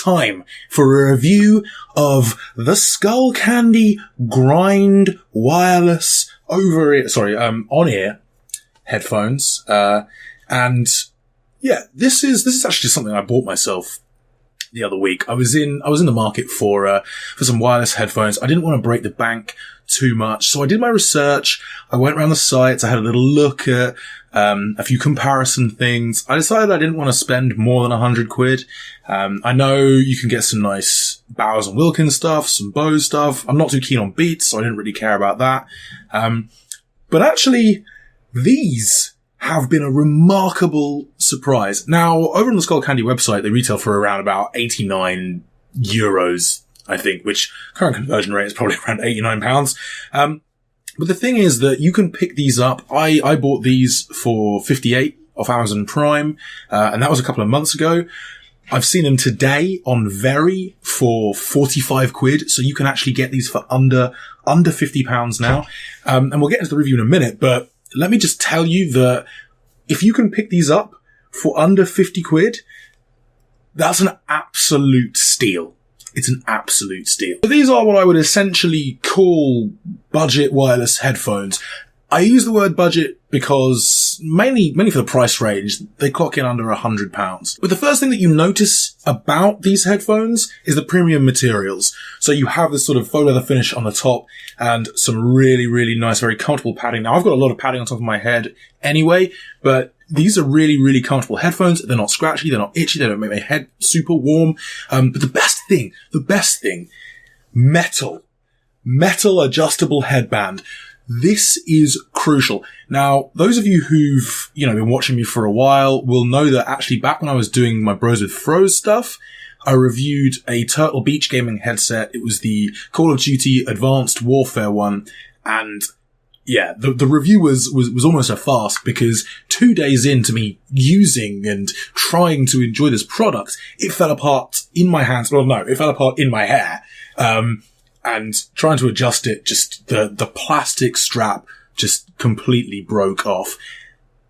time for a review of the Skullcandy Grind Wireless on-ear headphones. And yeah, this is actually something I bought myself the other week. I was in the market for some wireless headphones. I didn't want to break the bank too much, so I did my research. I went around the sites. I had a little look at a few comparison things. I decided I didn't want to spend more than £100. I know you can get some nice Bowers and Wilkins stuff, some Bose stuff. I'm not too keen on Beats, so I didn't really care about that. But actually, these have been a remarkable surprise. Now, over on the Skullcandy website, they retail for around about €89, I think, which current conversion rate is probably around £89. But the thing is that you can pick these up. I bought these for 58 off Amazon Prime, and that was a couple of months ago. I've seen them today on Very for £45, so you can actually get these for under £50 now. And we'll get into the review in a minute, but let me just tell you that if you can pick these up for under £50, that's an absolute steal. It's an absolute steal. So these are what I would essentially call budget wireless headphones. I use the word budget because mainly for the price range, they clock in under £100. But the first thing that you notice about these headphones is the premium materials. So you have this sort of faux leather finish on the top and some really, really nice, very comfortable padding. Now, I've got a lot of padding on top of my head anyway, but these are really, really comfortable headphones. They're not scratchy, they're not itchy, they don't make my head super warm. But the best thing, metal adjustable headband. This is crucial. Now, those of you who've, been watching me for a while will know that actually back when I was doing my Bros with Froze stuff, I reviewed a Turtle Beach gaming headset. It was the Call of Duty Advanced Warfare one. And yeah, the review was almost a farce because 2 days into me using and trying to enjoy this product, it fell apart in my hands. Well, no, it fell apart in my hair. And trying to adjust it, just the plastic strap just completely broke off.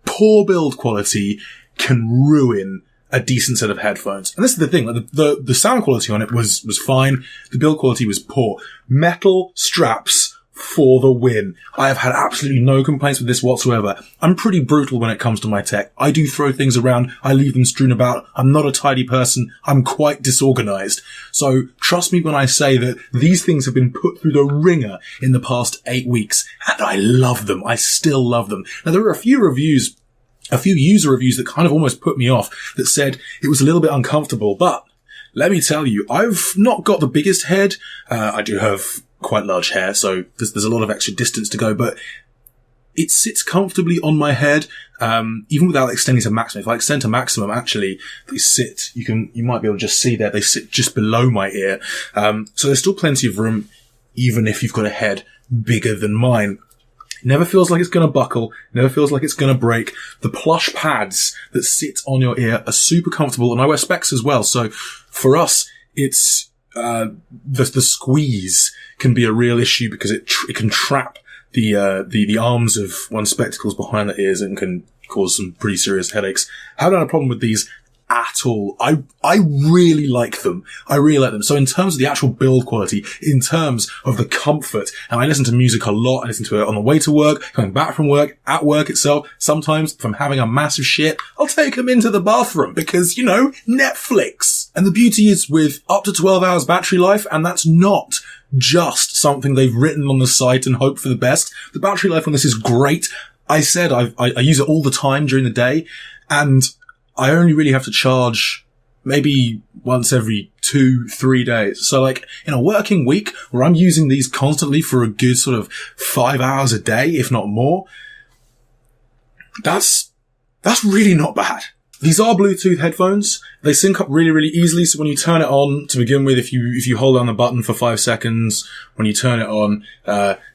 Poor build quality can ruin a decent set of headphones. And this is the thing, like the sound quality on it was fine. The build quality was poor. Metal straps for the win. I have had absolutely no complaints with this whatsoever. I'm pretty brutal when it comes to my tech. I do throw things around. I leave them strewn about. I'm not a tidy person. I'm quite disorganized. So trust me when I say that these things have been put through the ringer in the past 8 weeks. And I love them. I still love them. Now there are a few user reviews that kind of almost put me off that said it was a little bit uncomfortable. But let me tell you, I've not got the biggest head. I do have quite large hair, so there's a lot of extra distance to go, but it sits comfortably on my head, even without extending to maximum. If I extend to maximum, actually, they sit, you might be able to just see there, they sit just below my ear. So there's still plenty of room, even if you've got a head bigger than mine. It never feels like it's going to buckle, never feels like it's going to break. The plush pads that sit on your ear are super comfortable, and I wear specs as well, so for us, it's the squeeze can be a real issue because it can trap the arms of one's spectacles behind the ears and can cause some pretty serious headaches. I haven't had a problem with these at all. I really like them. So in terms of the actual build quality, in terms of the comfort, and I listen to music a lot. I listen to it on the way to work, coming back from work, at work itself. Sometimes if I'm having a massive shit, I'll take them into the bathroom because, Netflix. And the beauty is with up to 12 hours battery life, and that's not just something they've written on the site and hope for the best. The battery life on this is great. I said I use it all the time during the day, and I only really have to charge maybe once every 2-3 days. So like in a working week where I'm using these constantly for a good sort of 5 hours a day, if not more, that's really not bad. These are Bluetooth headphones. They sync up really, really easily. So when you turn it on to begin with, if you hold down the button for 5 seconds, when you turn it on,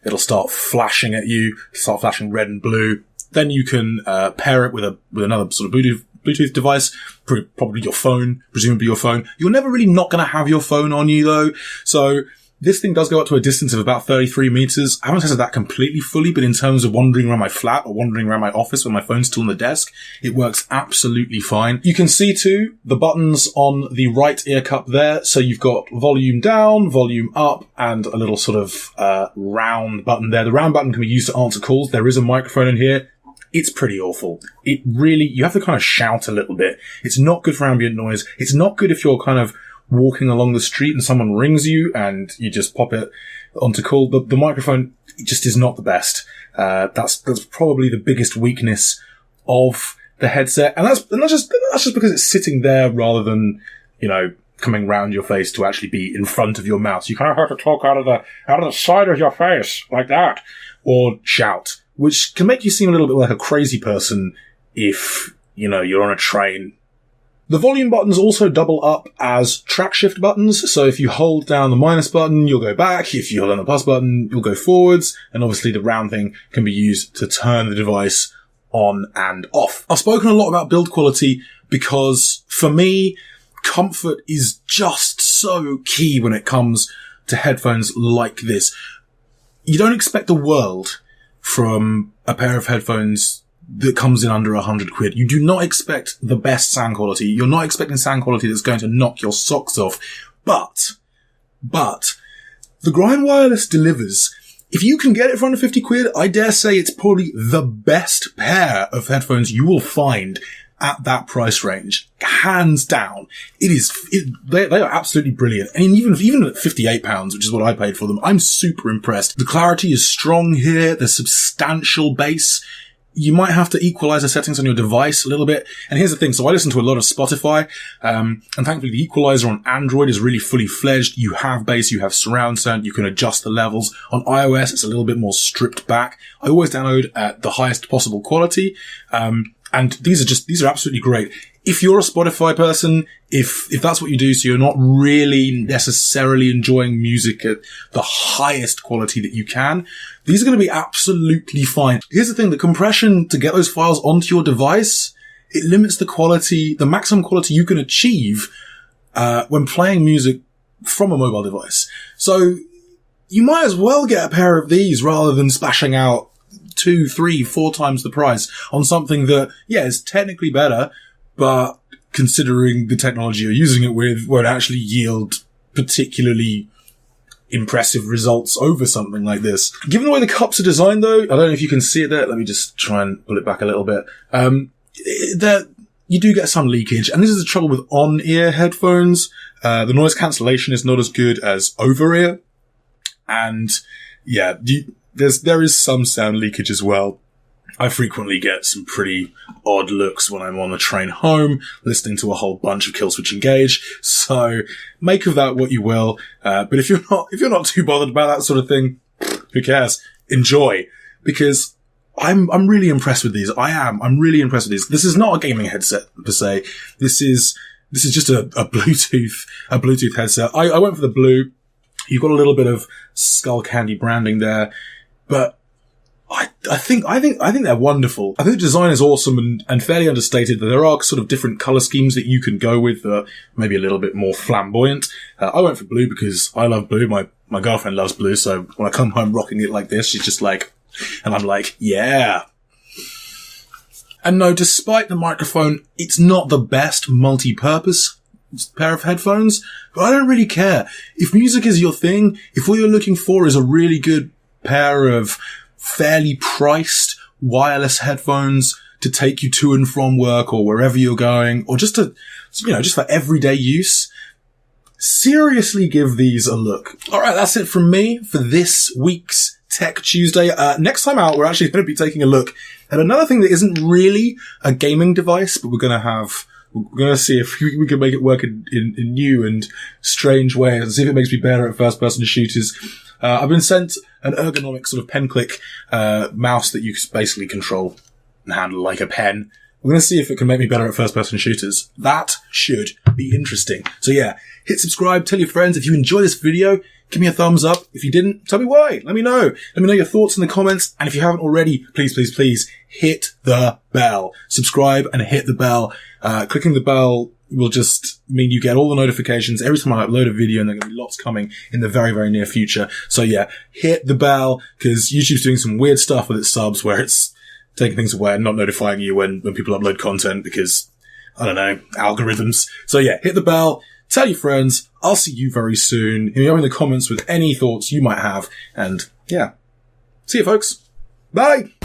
it'll start flashing at you, start flashing red and blue. Then you can, pair it with another sort of Bluetooth device, probably your phone, presumably your phone. You're never really not going to have your phone on you though. So This thing does go up to a distance of about 33 meters. I haven't tested that completely fully, but in terms of wandering around my flat or wandering around my office when my phone's still on the desk, it works absolutely fine. You can see too, the buttons on the right ear cup there. So you've got volume down, volume up, and a little sort of, round button there. The round button can be used to answer calls. There is a microphone in here. It's pretty awful. It really, you have to kind of shout a little bit. It's not good for ambient noise. It's not good if you're kind of walking along the street and someone rings you and you just pop it onto call. The microphone just is not the best. That's probably the biggest weakness of the headset. And that's just because it's sitting there rather than, coming round your face to actually be in front of your mouth. So you kind of have to talk out of the side of your face like that, or shout, which can make you seem a little bit like a crazy person if, you're on a train. The volume buttons also double up as track shift buttons, so if you hold down the minus button, you'll go back. If you hold down the plus button, you'll go forwards. And obviously the round thing can be used to turn the device on and off. I've spoken a lot about build quality because, for me, comfort is just so key when it comes to headphones like this. You don't expect the world from a pair of headphones that comes in under £100. You do not expect the best sound quality. You're not expecting sound quality that's going to knock your socks off. But, the Grind Wireless delivers. If you can get it for under £50, I dare say it's probably the best pair of headphones you will find at that price range. Hands down. They are absolutely brilliant. And even at £58, which is what I paid for them, I'm super impressed. The clarity is strong here. There's substantial bass. You might have to equalize the settings on your device a little bit. And here's the thing. So I listen to a lot of Spotify, and thankfully the equalizer on Android is really fully fledged. You have bass, you have surround sound, you can adjust the levels. On iOS, it's a little bit more stripped back. I always download at the highest possible quality. And these are absolutely great. If you're a Spotify person, if that's what you do, so you're not really necessarily enjoying music at the highest quality that you can, these are going to be absolutely fine. Here's the thing, the compression to get those files onto your device, it limits the quality, the maximum quality you can achieve, when playing music from a mobile device. So you might as well get a pair of these rather than splashing out 2, 3, 4 times the price on something that, is technically better, but considering the technology you're using it with, won't actually yield particularly impressive results over something like this. Given the way the cups are designed though, I don't know if you can see it there. Let me just try and pull it back a little bit. You do get some leakage, and this is the trouble with on-ear headphones. The noise cancellation is not as good as over-ear. And there is some sound leakage as well. I frequently get some pretty odd looks when I'm on the train home, listening to a whole bunch of Killswitch Engage. So make of that what you will. But if you're not too bothered about that sort of thing, who cares? Enjoy, because I'm really impressed with these. I'm really impressed with these. This is not a gaming headset per se. This is just a Bluetooth headset. I went for the blue. You've got a little bit of Skullcandy branding there, but I think they're wonderful. I think the design is awesome and fairly understated. There are sort of different color schemes that you can go with, maybe a little bit more flamboyant. I went for blue because I love blue. My girlfriend loves blue, so when I come home rocking it like this, she's just like, and I'm like, yeah. And no, despite the microphone, it's not the best multi-purpose pair of headphones, but I don't really care. If music is your thing, if what you're looking for is a really good pair of fairly priced wireless headphones to take you to and from work or wherever you're going, or just for everyday use, seriously give these a look. Alright, that's it from me for this week's Tech Tuesday. Next time out, we're actually going to be taking a look at another thing that isn't really a gaming device, but we're going to see if we can make it work in new and strange ways, and see if it makes me better at first-person shooters. I've been sent an ergonomic sort of pen-click mouse that you basically control and handle like a pen. We're going to see if it can make me better at first-person shooters. That should be interesting. So yeah, hit subscribe, tell your friends. If you enjoy this video, give me a thumbs up. If you didn't, tell me why. Let me know. Let me know your thoughts in the comments. And if you haven't already, please hit the bell. Subscribe and hit the bell. Clicking the bell will just mean you get all the notifications every time I upload a video, and there are going to be lots coming in the very, very near future. So yeah, hit the bell, because YouTube's doing some weird stuff with its subs where it's taking things away and not notifying you when people upload content because, I don't know, algorithms. So yeah, hit the bell, tell your friends. I'll see you very soon. Hit me up in the comments with any thoughts you might have. And yeah, see you folks. Bye!